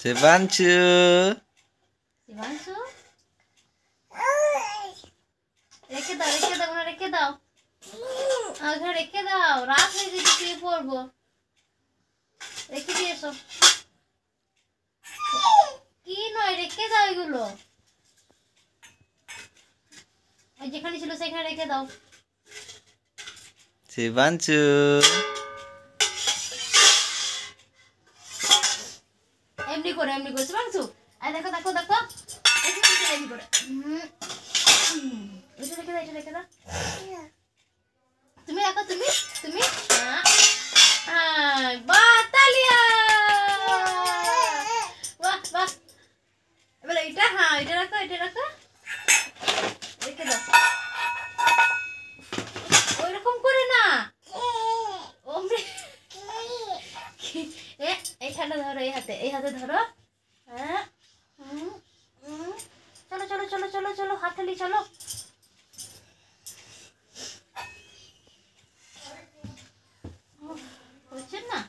শিবাংশু শিবাংশু রেখে দাও না রেখে দাও আগে রেখে দাও রাত হয়ে গেছে শুয়ে পড়বো রেখে দিয়ে এসো কি নয় রেখে দাও এগুলো ওই যেখানে ছিল সেখানে রেখে দাও শিবাংশু এমনি করে শিবাংশু আয় দেখো এমনি করে এটা রেখে দাও তুমি রাখো তুমি বাহ তালিয়া বাহ এবার এটা এটা রাখো রেখে দাও ওইরকম করে না এইখানে ধরো এই হাতে ধরো হ্যাঁ চলো হাততালি চলো হচ্ছে না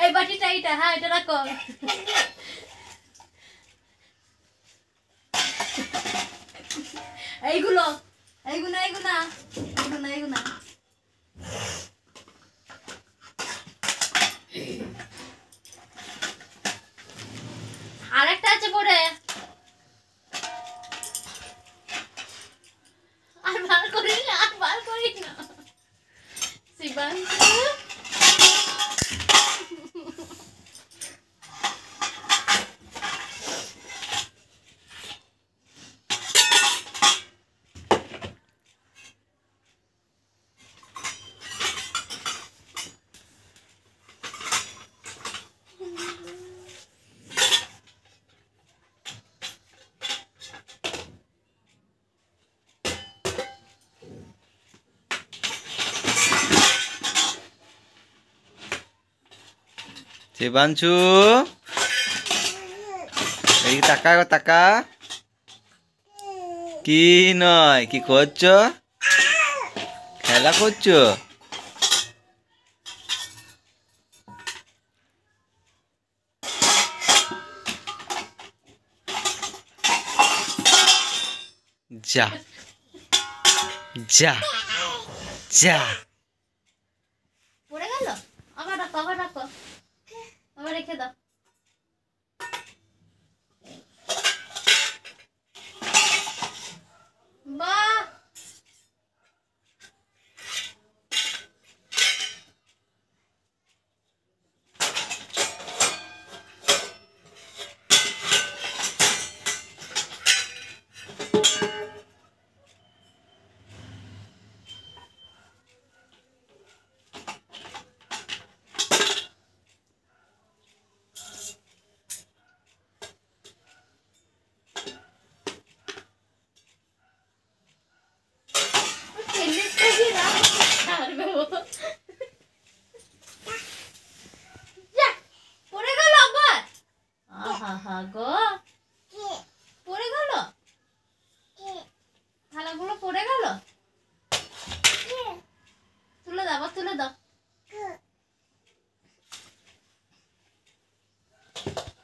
এই বাটিটা এটা হ্যাঁ এটা রাখো এইগুলো আরেকটা আছে পরে আর বার করি না শিবাংশু শিবাংশু এই তাকা কি নয় কি করছো খেলা করছো যা পড়ে গেল আবার রাখো আবার রেখে দাও বাহ গো পড়ে গেল থালাগুলো পড়ে গেল তুলে দাও